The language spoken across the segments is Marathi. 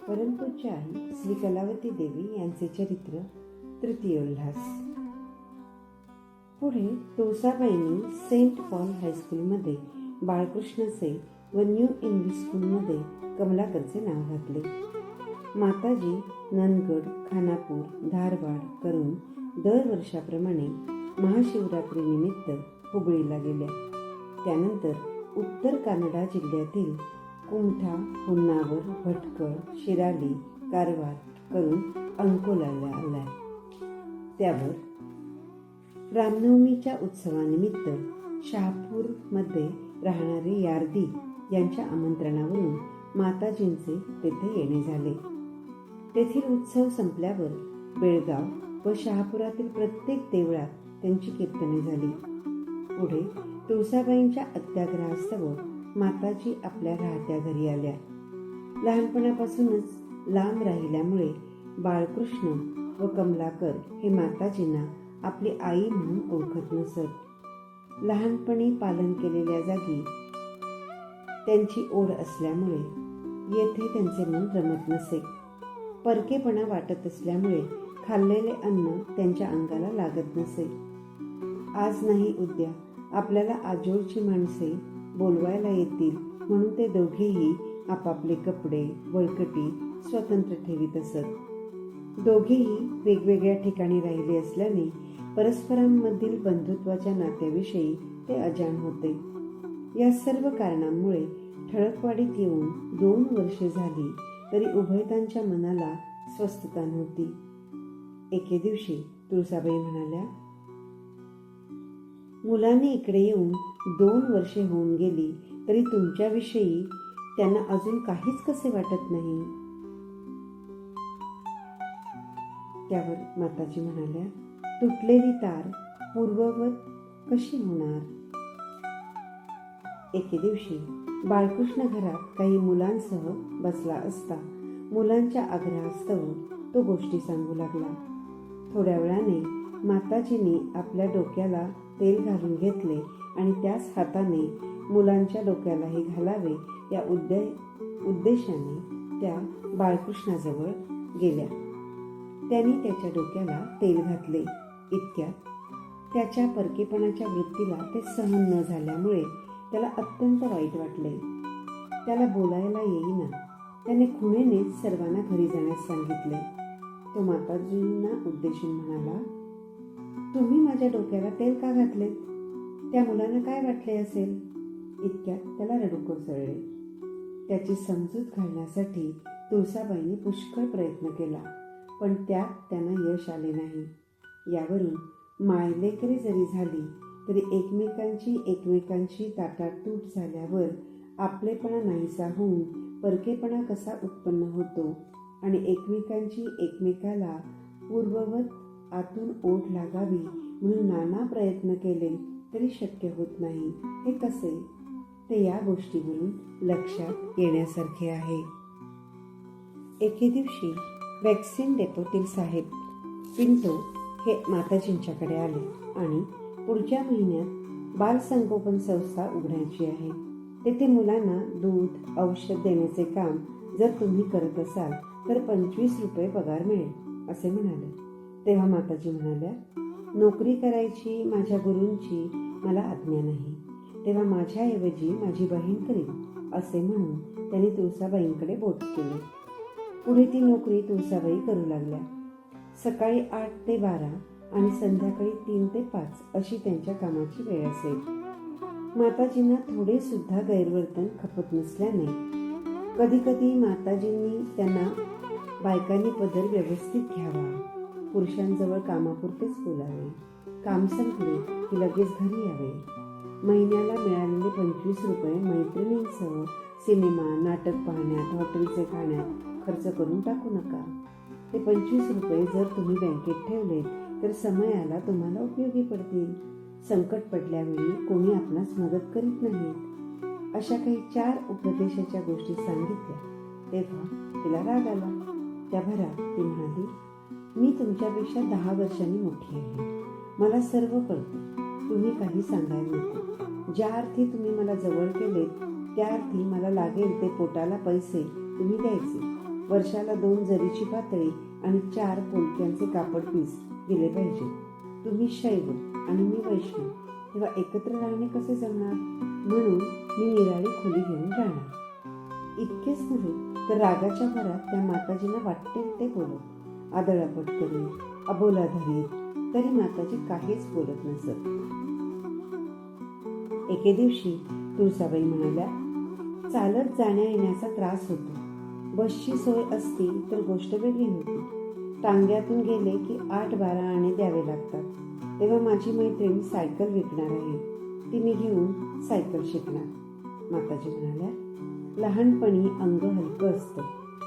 परंतुची आई श्री कलावती देवी यांचे चरित्र तृतीय उल्हास. पुढे तुळसाबाईंनी सेंट पॉल हायस्कूलमध्ये बाळकृष्णाचे व न्यू इंग्लिश स्कूलमध्ये कमलाकरचे नाव घातले. माताजी नंदगड, खानापूर, धारवाड करून दरवर्षाप्रमाणे महाशिवरात्रीनिमित्त हुबळीला गेल्या. त्यानंतर उत्तर कानडा जिल्ह्यातील कुमठा, होन्नावर, भटकळ, शिराली, कारवार करून अंकोल्याला आल्या. त्यावर रामनवमीच्या उत्सवानिमित्त शहापूरमध्ये राहणारे यार्दी यांच्या आमंत्रणावरून माताजींचे तेथे येणे झाले. तेथील उत्सव संपल्यावर बेळगाव व शहापुरातील प्रत्येक देवळात त्यांची कीर्तने झाली. पुढे तुळसाबाईंच्या अत्याग्रहास्तव माताजी आपल्या राहत्या घरी आल्या. लहानपणापासूनच लांब राहिल्यामुळे बाळकृष्ण व कमलाकर हे माताजींना आपली आई म्हणून ओळखत नसत. लहानपणी पालन केलेल्या जागी त्यांची ओढ असल्यामुळे येथे त्यांचे मन रमत नसे. परकेपणा वाटत असल्यामुळे खाल्लेले अन्न त्यांच्या अंगाला लागत नसे. आज नाही उद्या आपल्याला आजोळची माणसे बोलवायला येतील म्हणून ते दोघेही आपापले कपडे, बळकटी स्वतंत्र ठेवीत असत. दोघेही वेगवेगळ्या ठिकाणी राहिले असल्याने परस्परांमधील बंधुत्वाच्या नात्याविषयी ते अजाण होते. या सर्व कारणांमुळे ठळकवाडीत येऊन 2 वर्षे झाली तरी उभयतांच्या मनाला स्वस्थता नव्हती. एके दिवशी तुळसाबाई म्हणाल्या, मुलांनी इकडे येऊन 2 वर्षे होऊन गेली तरी तुमच्याविषयी त्यांना अजून काहीच कसे वाटत नाही. त्यावर माताजी म्हणाल्या, तुटलेली तार पूर्ववत कशी होणार. एके दिवशी बाळकृष्ण घरात काही मुलांसह बसला असता मुलांच्या आग्रहास्तव तो गोष्टी सांगू लागला. थोड्या वेळाने माताजींनी आपल्या डोक्याला तेल घालून घेतले आणि त्याच हाताने मुलांच्या डोक्यालाही घालावे या उद्देशाने त्या बाळकृष्णाजवळ गेल्या. त्यांनी त्याच्या डोक्याला तेल घातले. इतक्यात त्याच्या परकेपणाच्या वृत्तीला ते सहन न झाल्यामुळे त्याला अत्यंत वाईट वाटले. त्याला बोलायला येईना. त्याने खुणेनेच सर्वांना घरी जाण्यास सांगितले. तो माताजींना उद्देशून म्हणाला, तुम्ही माझ्या डोक्याला तेल का घातले? त्या मुलांना काय वाटले असेल? इतक्यात त्याला रडू कोसळले. त्याची समजूत घालण्यासाठी तुळसाबाईंनी पुष्कळ प्रयत्न केला, पण त्यात त्यांना यश आले नाही. यावरून मायलेकरे जरी झाली तरी एकमेकांची ताटातूट झाल्यावर आपलेपणा नाहीसा होऊन परकेपणा कसा उत्पन्न होतो आणि एकमेकाला पूर्ववत आतून ओढ लागावी म्हणून नाना प्रयत्न केले तरी शक्य होत नाही, हे कसे, ते या गोष्टीवरून लक्षात येण्यासारखे आहे. एके दिवशी वॅक्सिन डेपोतील साहेब पिंटो हे माताजींच्याकडे आले आणि पुढच्या महिन्यात बालसंगोपन संस्था उघडायची आहे. तेथे मुलांना दूध, औषध देण्याचे काम जर तुम्ही करत असाल तर 25 रुपये पगार मिळेल असे म्हणाले. तेव्हा माताजी म्हणाल्या, नोकरी करायची माझ्या गुरूंची मला आज्ञा नाही, तेव्हा माझ्याऐवजी माझी बहीण करील असे म्हणून त्यांनी तुळसाबाईंकडे बोट केले. पुढे ती नोकरी तुळसाबाई करू लागल्या. सकाळी 8 ते 12 आणि संध्याकाळी 3 ते 5 अशी त्यांच्या कामाची वेळ असेल. माताजींना थोडे सुद्धा गैरवर्तन खपत नसल्याने कधी कधी माताजींनी त्यांना बायकांनी पदर व्यवस्थित घ्यावा, पुरुषांजवळ कामापुरतेच बोलावे, काम संपले की लगेच घरी यावे, महिन्याला मिळालेले 25 रुपये मैत्रिणींसह सिनेमा, नाटक पाहण्यात, हॉटेलचे खाण्यात खर्च करून टाकू नका. ते 25 रुपये जर तुम्ही बँकेत ठेवलेत तर समयाला तुम्हाला उपयोगी पडतील. संकट पडल्यावेळी कोणी आपणास मदत करीत नाहीत. अशा काही 4 उपदेशाच्या गोष्टी सांगितल्या. तेव्हा तिला राग आला. त्या भरात ती म्हणाली, मी तुमच्यापेक्षा 10 वर्षांनी मोठी आहे. मला सर्व कळतं. तुम्ही काही सांगायला नको. ज्या अर्थी तुम्ही मला जवळ केलेत त्या अर्थी मला लागेल ते पोटाला पैसे तुम्ही द्यायचे. वर्षाला 2 जरीची पातळी आणि 4 पोलक्यांचे कापड पीस दिले पाहिजे. तुम्ही शैव आणि मी वैष्णव, तेव्हा एकत्र राहणे कसे जमणार? म्हणून मी निराळी खोली घेऊन राहणार. इतकेच नव्हे तर रागाच्या भरात त्या माताजींना वाटेल ते बोलत, आदळापट करीत, अबोला धरीत, तरी माताजी काहीच बोलत नसत. एके दिवशी तुळसाबाई म्हणाल्या, चालत जाण्या येण्याचा त्रास होतो. बसची सोय असती तर गोष्ट वेगळी होती. टांग्यातून गेले की 8-12 आणे द्यावे लागतात. तेव्हा माझी मैत्रीण सायकल विकणार आहे, ती मी घेऊन सायकल शिकणार. माताजी म्हणाल्या, लहानपणी अंग हलकं असतं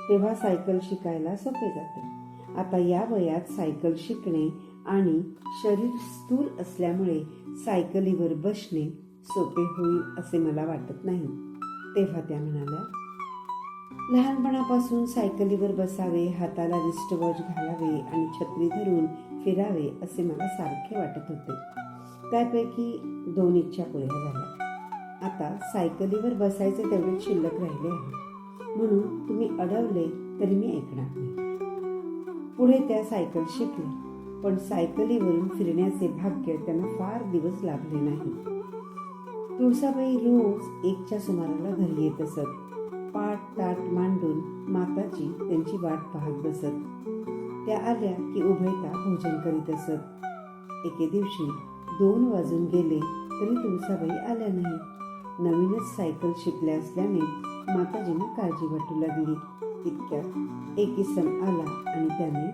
तेव्हा सायकल शिकायला सोपे जाते. आता या वयात सायकल शिकणे आणि शरीर स्थूल असल्यामुळे सायकलीवर बसणे सोपे होईल असे मला वाटत नाही. तेव्हा त्या म्हणाल्या, लहानपणापासून सायकलीवर बसावे, हाताला रिस्टवॉच घालावे आणि छत्री धरून फिरावे असे मला सारखे वाटत होते. त्यापैकी 2 इच्छा पुऱ्या झाल्या. आता सायकलीवर बसायचे तेवढे शिल्लक राहिले आहे, म्हणून तुम्ही अडवले तरी मी ऐकणार नाही. पुढे त्या सायकल शिकल्या, पण सायकलीवरून फिरण्याचे भाग्य त्यांना फार दिवस लाभले नाही. तुळसाबाई रोज 1च्या सुमाराला घरी येत असत. पाट ताट मांडून माताजी त्यांची वाट पाहत बसत. त्या आल्या की उभयता भोजन करीत असत. एके दिवशी 2 वाजून गेले तरी तुळसाबाई आल्या नाही. नवीनच सायकल शिकल्या असल्याने माताजींना काळजी वाटू लागली. इतक्यात एक इसम आला आणि त्याने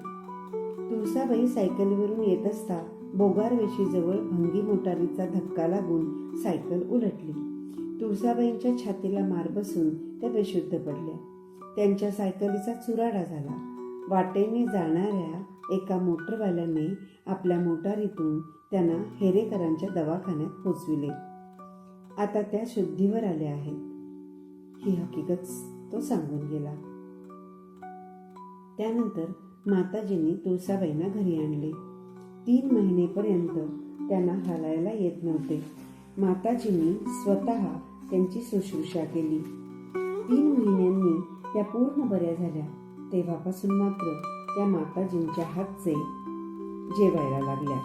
तुळसाबाई सायकलीवरून येत असता बोगारवेशीजवळ भंगी मोटारीचा धक्का लागून सायकल उलटली. तुळसाबाईंच्या छातीला मार बसून त्या बेशुद्ध पडल्या. त्यांच्या सायकलीचा चुराडा झाला. वाटेने जाणाऱ्या एका मोटरवाल्याने आपल्या मोटारीतून त्यांना हेरेकरांच्या दवाखान्यात पोचविले. आता त्या शुद्धीवर आल्या आहेत, ही हकीकत तो सांगून गेला. त्यानंतर माताजींनी तुळसाबाईंना घरी आणले. 3 महिनेपर्यंत त्यांना हालायला येत नव्हते. माताजींनी स्वतः त्यांची शुश्रूषा केली. 3 महिन्यांनी त्या पूर्ण बऱ्या झाल्या. तेव्हापासून मात्र त्या माताजींच्या हातचे जेवायला लागल्या.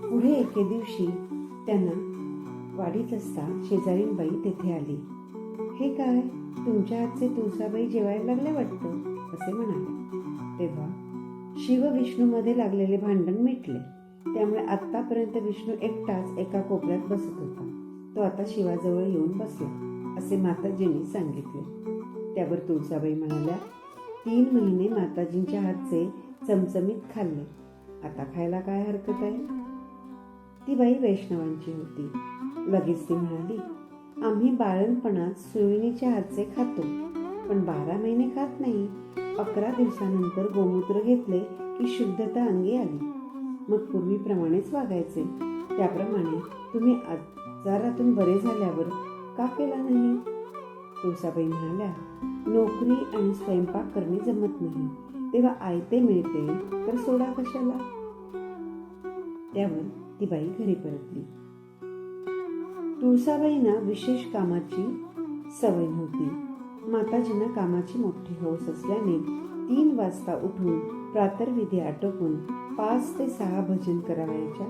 पुढे एके दिवशी त्यांना वाढीत असता शेजारीणबाई तेथे आली. हे काय, तुमच्या हातचे तुळसाबाई जेवायला लागले वाटतं, असे म्हणाले. तेव्हा शिव विष्णूमध्ये लागलेले भांडण मिटले. त्यामुळे आतापर्यंत विष्णू एकटाच एका कोपऱ्यात बसत होता, तो आता शिवाजवळ येऊन बसला, असे माताजींनी सांगितले. त्यावर तुळसाबाई म्हणाल्या, 3 महिने माताजींच्या हातचे चमचमीत खाल्ले, आता खायला काय हरकत आहे? ती बाई वैष्णवांची होती. लगेच ती म्हणाली, आम्ही बाळणपणात सुळणीच्या हातचे खातो, पण 12 महिने खात नाही. 11 दिवसानंतर गोमूत्र घेतले की शुद्धता अंगी आली. मग पूर्वीप्रमाणेच वागायचे. त्याप्रमाणे तुम्ही आजारातून बरे झाल्यावर का केला नाही? तुळसाबाई म्हणाल्या, नोकरी आणि स्वयंपाक करणे जमत नाही, तेव्हा आयते मिळते तर सोडा कशाला? त्यावर ती बाई घरी परतली. तुळसाबाईंना विशेष कामाची सवय नव्हती. माताजींना कामाची मोठी हौस असल्याने 3 वाजता उठून प्रातर्विधी आटोपून 5 ते 6 भजन करावयाच्या.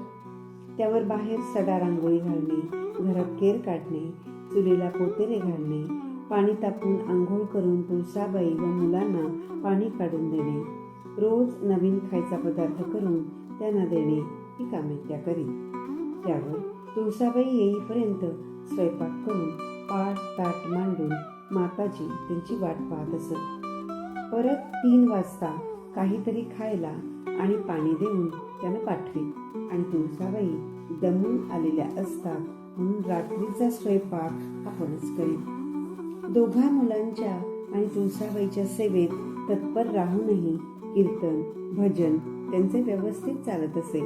त्यावर बाहेर सडा रांगोळी घालणे, घरात केर काढणे, चुलीला पोतेरे घालणे, पाणी तापवून आंघोळ करून तुळसाबाई व मुलांना पाणी काढून देणे, रोज नवीन खायचा पदार्थ करून त्यांना देणे, ही कामे त्या करीत. त्यावर तुळसाबाई येईपर्यंत स्वयंपाक करून पाट ताट मांडून माताजी त्यांची वाट पाहत असत. परत 3 वाजता काहीतरी खायला आणि पाणी देऊन त्यांना पाठवीत आणि तुळसाबाई दमून आलेल्या असतात म्हणून रात्रीचा स्वयंपाक आपणच करीत. 2 मुलांच्या आणि तुळसाबाईच्या सेवेत तत्पर राहूनही कीर्तन भजन त्यांचे व्यवस्थित चालत असे.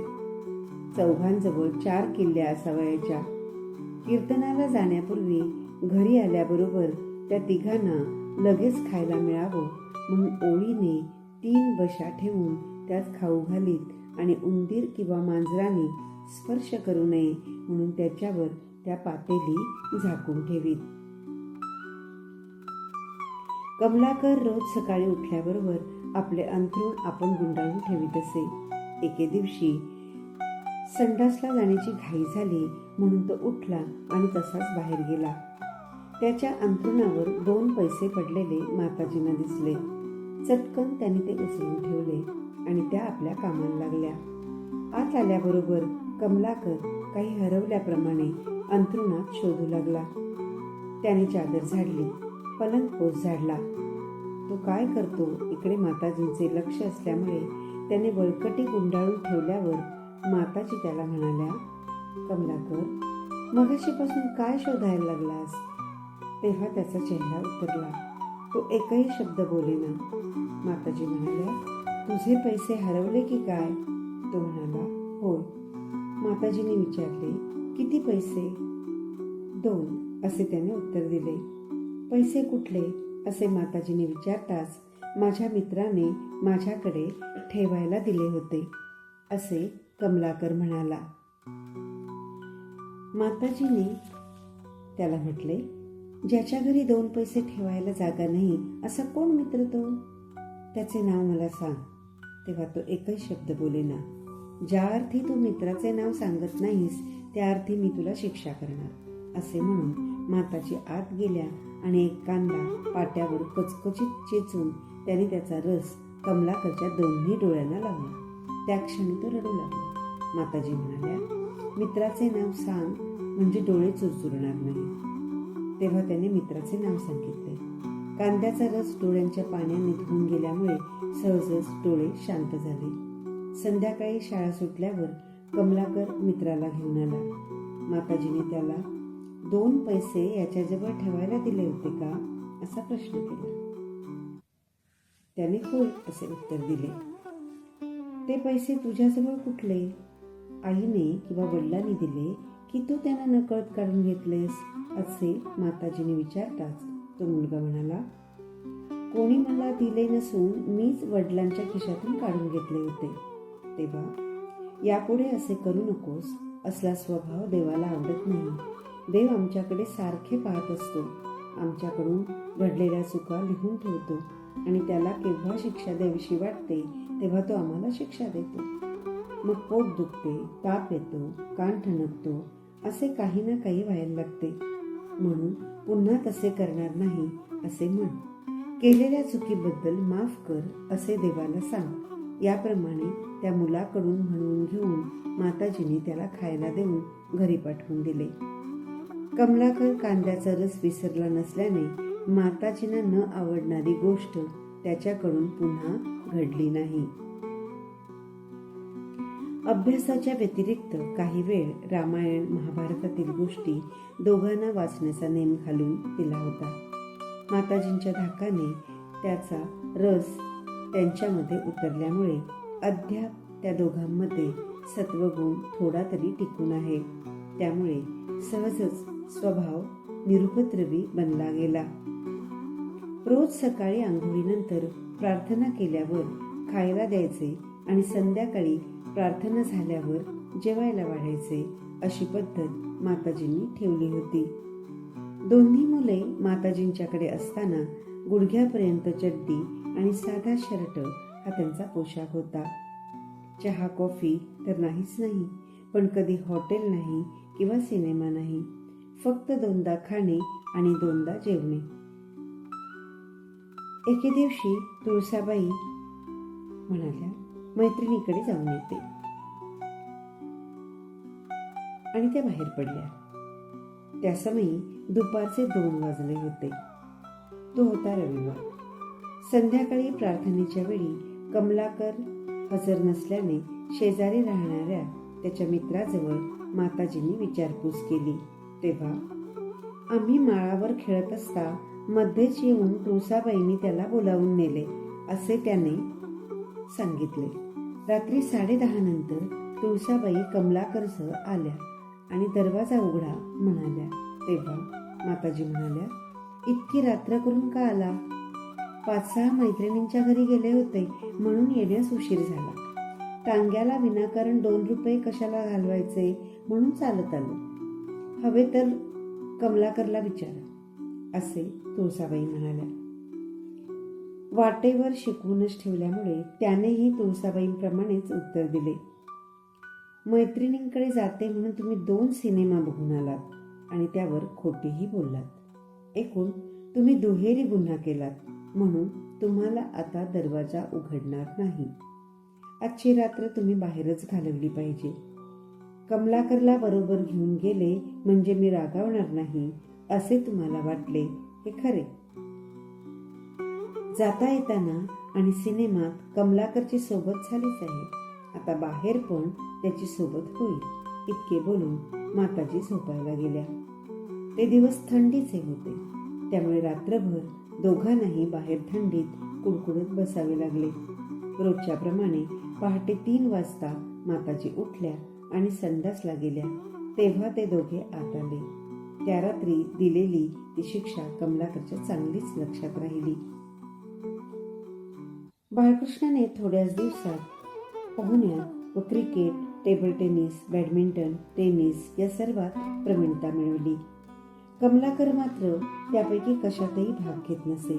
4 4 किल्ल्या असावयाच्या. कीर्तनाला जाण्यापूर्वी घरी आल्याबरोबर त्या 3घांना लगेच खायला मिळावं म्हणून ओळीने 3 बशा ठेवून त्यात खाऊ घालीत आणि उंदीर किंवा मांजराने स्पर्श करू नये म्हणून त्याच्यावर त्या पातेली झाकून ठेवीत. कमलाकर रोज सकाळी उठल्याबरोबर आपले अंथरूण आपण गुंडाळून ठेवीत असे. एके दिवशी संडासला जाण्याची घाई झाली म्हणून तो उठला आणि तसाच बाहेर गेला. त्याच्या अंथरुणावर 2 पैसे पडलेले माताजींना दिसले. चटकन त्याने ते उचलून ठेवले आणि त्या आपल्या कामाला लागल्या. आत आल्याबरोबर कमलाकर काही हरवल्याप्रमाणे अंथरुणात शोधू लागला. त्याने चादर झाडली, पलंग पोस झाडला. तो काय करतो इकडे माताजींचे लक्ष असल्यामुळे त्याने बळकटी गुंडाळून ठेवल्यावर माताजी त्याला म्हणाल्या, कमलाकर, मगाशीपासून काय शोधायला लागलास? तेव्हा त्याचा चेहरा उतरला. तो एकही शब्द बोलेना. माताजी म्हणाल्या, तुझे पैसे हरवले की काय? तो म्हणाला, होय. माताजीने विचारले, किती पैसे? 2 असे त्याने उत्तर दिले. पैसे कुठले? असे माताजीने विचारताच माझ्या मित्राने माझ्याकडे ठेवायला दिले होते, असे कमलाकर म्हणाला. माताजीने त्याला म्हटले, ज्याच्या घरी 2 पैसे ठेवायला जागा नाही असा कोण मित्र तो? त्याचे नाव मला सांग. तेव्हा तो एकही शब्द बोलेना. ज्या अर्थी तू मित्राचे नाव सांगत नाहीस त्या अर्थी मी तुला शिक्षा करणार, असे म्हणून माताजी आत गेल्या आणि एक कांदा पाट्यावर कचकचीत चेचून त्याने त्याचा रस कमलाकरच्या दोन्ही डोळ्यांना लावला. त्या क्षणी तो रडू लागला. माताजी म्हणाल्या, मित्राचे नाव सांग म्हणजे डोळे चुरचुरणार नाही. तेव्हा त्याने मित्राचे नाव सांगितले. कांद्याचा रस डोळ्यांच्या पाण्याने धुवून गेल्यामुळे सहजच डोळे शांत झाले. संध्याकाळी शाळा सुटल्यावर कमलाकर मित्राला घेऊन आला. माताजीने त्याला 2 पैसे याच्याजवळ ठेवायला दिले होते का, असा प्रश्न केला. त्याने होय असे उत्तर दिले. ते पैसे तुझ्याजवळ कुठले? आईने किंवा वडिलांनी दिले की तू त्यांना नकळत काढून घेतलेस, असे माताजीने विचारताच तो मुलगा म्हणाला, कोणी मला दिले नसून मीच वडिलांच्या खिशातून काढून घेतले होते. तेव्हा यापुढे असे करू नकोस, असला स्वभाव देवाला आवडत नाही. देव आमच्याकडे सारखे पाहत असतो, आमच्याकडून घडलेल्या चुका लिहून ठेवतो आणि त्याला केव्हा शिक्षा द्यावीशी वाटते तेव्हा तो आम्हाला शिक्षा देतो. मग पोट दुखते, ताप येतो, कान ठणकतो, असे काही ना काही व्हायला लागते. म्हणून पुन्हा तसे करणार नाही असे म्हण. केलेल्या चुकीबद्दल माफ कर असे देवाला सांग. याप्रमाणे त्या मुलाकडून म्हणून घेऊन माताजीने त्याला खायला देऊन घरी पाठवून दिले. कमलाकर कांद्याचा रस विसरला नसल्याने माताजींना न आवडणारी गोष्ट त्याच्याकडून पुन्हा घडली नाही. अभ्यासाच्या व्यतिरिक्त काही वेळ रामायण महाभारतातील गोष्टी दोघांना वाचण्याचा नेम घालून दिला होता. माताजींच्या धाकाने त्याचा रस त्यांच्यामध्ये उतरल्यामुळे अद्याप त्या दोघांमध्ये सत्वगुण थोडा तरी टिकून आहे. त्यामुळे सहजच स्वभाव निरुपद्रवी बनला गेला. रोज सकाळी आंघोळीनंतर प्रार्थना केल्यावर खायला द्यायचे आणि संध्याकाळी प्रार्थना झाल्यावर जेवायला वाढायचे, अशी पद्धत माताजींनी ठेवली होती. दोन्ही मुले माताजींच्याकडे असताना गुडघ्यापर्यंत चड्डी आणि साधा शर्ट हा त्यांचा पोशाख होता. चहा कॉफी तर नाहीच नाही, पण कधी हॉटेल नाही किंवा सिनेमा नाही. फक्त 2दा खाणे आणि 2दा जेवणे. एके दिवशी तुळसाबाई म्हणाल्या, मैत्रिणीकडे जाऊन येते, आणि त्या बाहेर पडल्या. त्या समयी दुपारचे 2 वाजले होते. तो होता रविवार. संध्याकाळी प्रार्थनेच्या वेळी कमलाकर हजर नसल्याने शेजारी राहणाऱ्या त्याच्या मित्राजवळ माताजींनी विचारपूस केली. तेव्हा आम्ही माळावर खेळत असता मध्येच येऊन तुळसाबाईंनी त्याला बोलावून नेले, असे त्याने सांगितले. रात्री 10:30 नंतर तुळसाबाई कमलाकरसह आल्या आणि दरवाजा उघडा म्हणाल्या. तेव्हा माताजी म्हणाल्या, इतकी रात्र करून का आला? 5-6 मैत्रिणींच्या घरी गेले होते म्हणून येण्यास उशीर झाला. टांग्याला विनाकारण 2 रुपये कशाला घालवायचे म्हणून चालत आलो. हवे तर कमलाकरला विचारा, असे तुळसाबाई म्हणाल्या. वाटेवर शिकवूनच ठेवल्यामुळे त्यानेही तुळसाबाईंप्रमाणेच उत्तर दिले. मैत्रिणींकडे जाते म्हणून तुम्ही 2 सिनेमा बघून आलात आणि त्यावर खोटेही बोललात. एकूण तुम्ही दुहेरी गुन्हा केलात, म्हणून तुम्हाला आता दरवाजा उघडणार नाही. आजची रात्र तुम्ही बाहेरच घालवली पाहिजे. कमलाकरला बरोबर घेऊन गेले म्हणजे मी रागावणार नाही असे तुम्हाला वाटले, हे खरे. जाता येताना आणि सिनेमात कमलाकरची सोबत झालीच आहे, आता बाहेर पण त्याची सोबत होईल. इतके बोलून माताजी झोपायला गेल्या. ते दिवस थंडीचे होते, त्यामुळे रात्रभर दोघांनाही बाहेर थंडीत कुडकुडत बसावे लागले. रोजच्या प्रमाणे पहाटे 3 वाजता माताजी उठल्या आणि संडासला गेल्या. तेव्हा ते दोघे आत आले. त्या रात्री दिलेली ती शिक्षा कमलाकरच्या चांगलीच लक्षात राहिली. बाळकृष्णाने थोड्याच दिवसात पोहण्यात व cricket, table tennis, badminton, tennis या सर्वात प्रवीणता मिळवली. कमलाकर मात्र त्यापैकी कशातही भाग घेत नसे.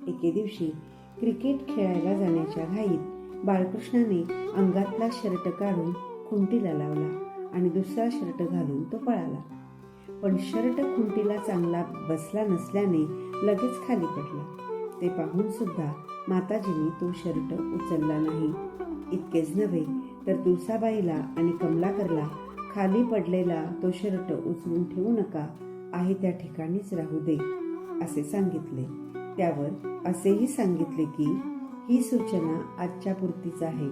एके दिवशी क्रिकेट खेळायला जाण्याच्या घाईत बाळकृष्णाने अंगातला शर्ट काढून खुंटीला लावला आणि दुसरा शर्ट घालून तो पळाला. पण शर्ट खुंटीला चांगला बसला नसल्याने लगेच खाली पडला. ते पाहून सुद्धा माताजींनी तो शर्ट उचलला नाही. इतकेच नव्हे तर तुळसाबाईला आणि कमलाकरला खाली पडलेला तो शर्ट उचलून ठेवू नका, आहे त्या ठिकाणीच राहू दे असे सांगितले. त्यावर असेही सांगितले की ही सूचना आजच्या पुरतीच आहे.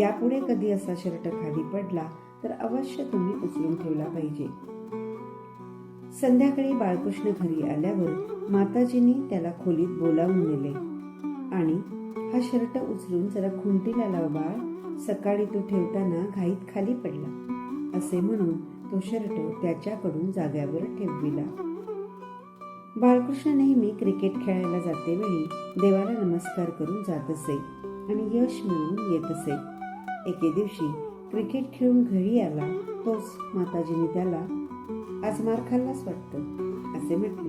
यापुढे कधी असा शर्ट खाली पडला तर अवश्य तुम्ही उचलून ठेवला पाहिजे. संध्याकाळी बाळकृष्ण घरी आल्यावर माताजींनी त्याला खोलीत बोलावून नेले आणि हा शर्ट उचलून जरा खुंटीला लाव बाळ, सकाळी तो ठेवताना घाईत खाली पडला असे म्हणून तो शर्ट त्याच्याकडून जाग्यावर ठेवविला. बाळकृष्ण नेहमी क्रिकेट खेळायला जाते वेळी देवाला नमस्कार करून जात असे आणि यश मिळवून येत असे. एके दिवशी क्रिकेट खेळून घरी आला तोच माताजींनी त्याला आज मार खाल्लास वाटतं असे म्हटले.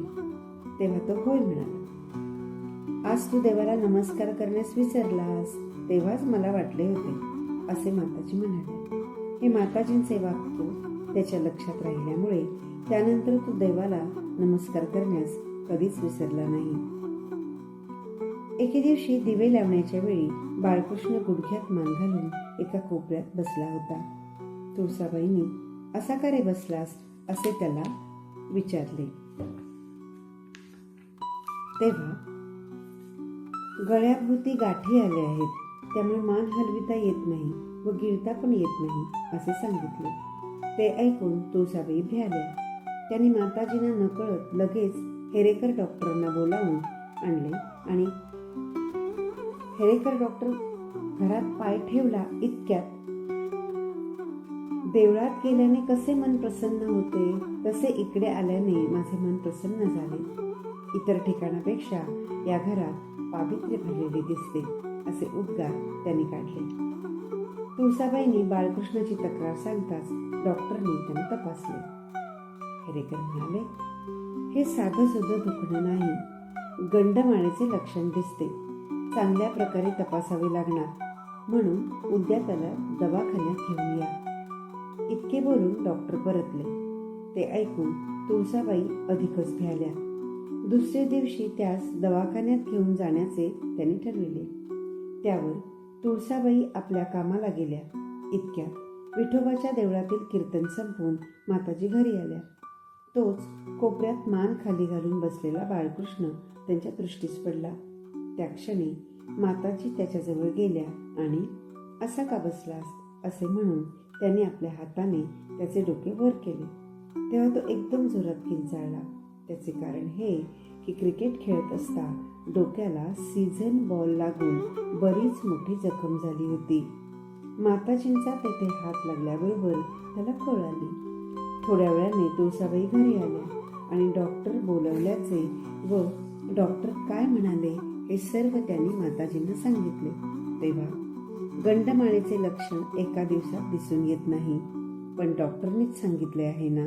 तेव्हा तो होय म्हणाला. आज तू देवाला नमस्कार करण्यास विसरलास, तेव्हाच मला वाटले होते असे माताजी म्हणाले. हे माताजींचे वाक्य त्याच्या लक्षात राहिल्यामुळे त्यानंतर तो देवाला नमस्कार करण्यास कधीच विसरला नाही. एके दिवशी दिवे लावण्याच्या वेळी बाळकृष्ण गुडघ्यात मान घालून एका कोपऱ्यात बसला होता. तुळसाबाईंनी असा का रे बसलास असे त्याला विचारले. तेव्हा गळ्याभोवती गाठी आल्या आहेत, त्यामुळे मान हलविता येत नाही व गिळता पण येत नाही असे सांगितले. ते ऐकून तुळसाबाई भ्याल्या. त्यांनी माताजींना नकळत लगेच हेरेकर डॉक्टरांना बोलावून आणले आणि हेरेकर डॉक्टर घरात पाय ठेवला इतक्यात देवळात गेल्याने कसे मन प्रसन्न होते तसे इकडे आल्याने माझे मन प्रसन्न झाले. इतर ठिकाणापेक्षा या घरात पावित्र्य भरलेले दिसते असे उद्गार त्यांनी काढले. तुळसाबाईंनी बाळकृष्णाची तक्रार सांगताच डॉक्टरनी त्यांना तपासले. हेरेकर म्हणाले, हे साधं सुद्धा दुखणं नाही, गंडमाळेचे लक्षण दिसते. चांगल्या प्रकारे तपासावे लागणार, म्हणून उद्या त्याला दवाखान्यात घेऊन या. इतके बोलून डॉक्टर परतले. ते ऐकून तुळसाबाई अधिकच भ्याल्या. दुसऱ्या दिवशी त्यास दवाखान्यात घेऊन जाण्याचे त्यांनी ठरविले. त्यावर तुळसाबाई आपल्या कामाला गेल्या. इतक्यात विठोबाच्या देवळातील कीर्तन संपवून माताजी घरी आल्या. तोच कोपऱ्यात मान खाली घालून बसलेला बाळकृष्ण त्यांच्या दृष्टीस पडला. त्या क्षणी माताजी त्याच्याजवळ गेल्या आणि असा का बसलास असे म्हणून त्यांनी आपल्या हाताने त्याचे डोके वर केले. तेव्हा तो एकदम जोरात किंचाळला. त्याचे कारण हे की क्रिकेट खेळत असता डोक्याला सीझन बॉल लागून बरीच मोठी जखम झाली होती. माताजींचा तेथे हात लागल्याबरोबर त्याला कळ आली. थोड्या वेळाने तुळसाबाई घरी आल्या आणि डॉक्टर बोलवल्याचे व डॉक्टर काय म्हणाले हे सर्व त्यांनी माताजींना सांगितले. तेव्हा गंडमाळेचे लक्षण एका दिवसात दिसून येत नाही, पण डॉक्टरनीच सांगितले आहे ना,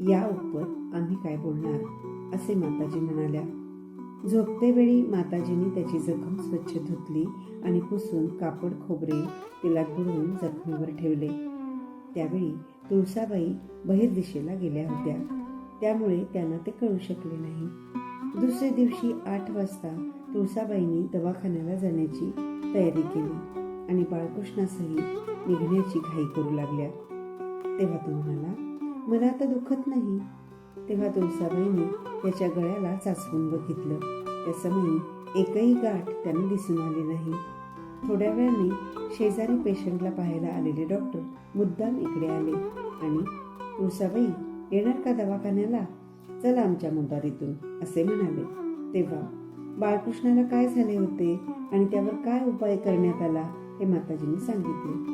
या उपर आम्ही काय बोलणार असे माताजी म्हणाल्या. झोपतेवेळी माताजींनी त्याची जखम स्वच्छ धुतली आणि पुसून कापड खोबरे तिला गुंडळून जखमेवर ठेवले. त्यावेळी तुळसाबाई बहिर्दिशेला गेल्या होत्या, त्यामुळे त्यांना ते कळू शकले नाही. दुसऱ्या दिवशी 8 वाजता तुळसाबाईंनी दवाखान्याला जाण्याची तयारी केली आणि बाळकृष्णासहित निघण्याची घाई करू लागल्या. तेव्हा तो म्हणाला, मला आता दुखत नाही. तेव्हा तुळसाबाईंनी त्याच्या गळ्याला चाचपून बघितलं. त्या समयी एकही गाठ त्यांना दिसून आली नाही. थोड्या वेळाने शेजारी पेशंटला पाहायला आलेले डॉक्टर मुद्दाम इकडे आले आणि तुळसाबाई येणार का दवाखान्याला? चला आमच्या मोटारीतून, असे म्हणाले. तेव्हा बाळकृष्णाला काय झाले होते आणि त्यावर काय उपाय करण्यात आला हे माताजींनी सांगितले.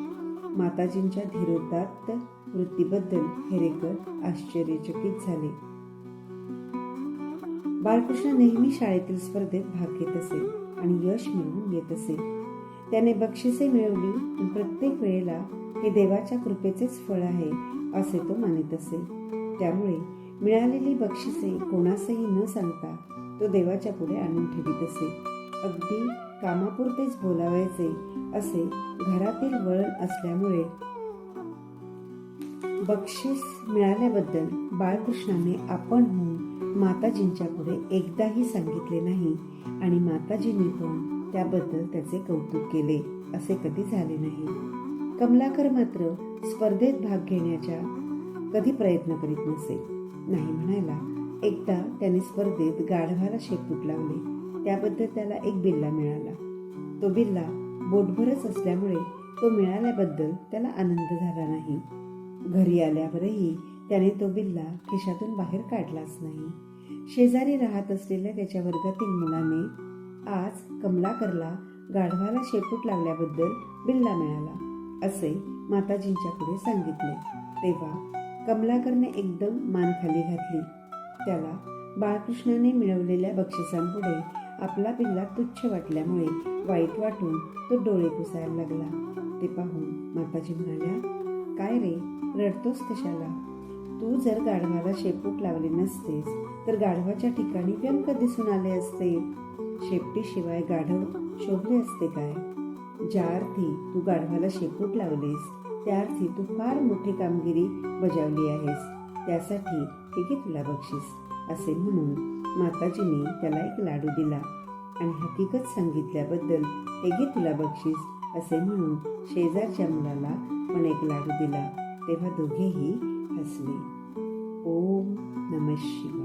माताजींच्या धीरोदात्त वृत्तीबद्दल हेरेकर आश्चर्यचकित झाले. बाळकृष्ण नेहमी शाळेतील स्पर्धेत भाग घेत असे आणि यश मिळवून येत असे. त्याने बक्षिसे मिळवली आणि प्रत्येक वेळेला हे देवाच्या कृपेचेच फळ आहे असे तो मानित असे. त्यामुळे मिळालेली बक्षिसे कोणासही न सांगता तो देवाच्या पुढे आणून ठेवीत असे. अगदी कामापुरतेच बोलावायचे असे घरातील वळण असल्यामुळे बक्षीस मिळाल्याबद्दल बाळकृष्णाने आपण होऊन माताजींच्या पुढे एकदाही सांगितले नाही आणि माताजींनी पण त्याबद्दल त्याचे कौतुक केले असे कधी झाले नाही. कमलाकर मात्र स्पर्धेत भाग घेण्याचा कधी प्रयत्न करीत नसे. नाही म्हणायला एकदा त्याने स्पर्धेत गाढवाला शेपूट लावले. त्याबद्दल त्याला एक बिल्ला मिळाला. तो बिल्ला बोटभरच असल्यामुळे तो मिळाल्याबद्दल त्याला आनंद झाला नाही. घरी आल्यावरही त्याने तो बिल्ला खिशातून बाहेर काढलाच नाही. शेजारी राहत असलेल्या त्याच्या वर्गातील मुलाने आज कमलाकरला गाढवाला शेपूट लावल्याबद्दल बिल्ला मिळाला असे माताजींच्या पुढे सांगितले. तेव्हा कमलाकरने एकदम मान खाली घातली. त्याला बाळकृष्णाने मिळवलेल्या बक्षिसांपुढे आपला बिल्ला तुच्छ वाटल्यामुळे वाईट वाटून तो डोळे पुसायला लागला. ते पाहून माताजी म्हणाल्या, काय रे, रडतोस कशाला? तू जर गाढवाला शेपूट लावले नसतेस तर गाढवाच्या ठिकाणी व्यंक दिसून आले असते. शेपटीशिवाय गाढव शोभले असते काय? ज्या अर्थी तू गाढवाला शेपूट लावलेस त्या अर्थी तू फार मोठी कामगिरी बजावली आहेस. त्यासाठी हे घे तुला बक्षीस, असे म्हणून माताजींनी त्याला एक लाडू दिला आणि हकीकत सांगितल्याबद्दल हे घे तुला बक्षीस असे म्हणून शेजारच्या मुलाला पण एक लाडू दिला. तेव्हा दोघेही हसले. ओम नमः शिवाय.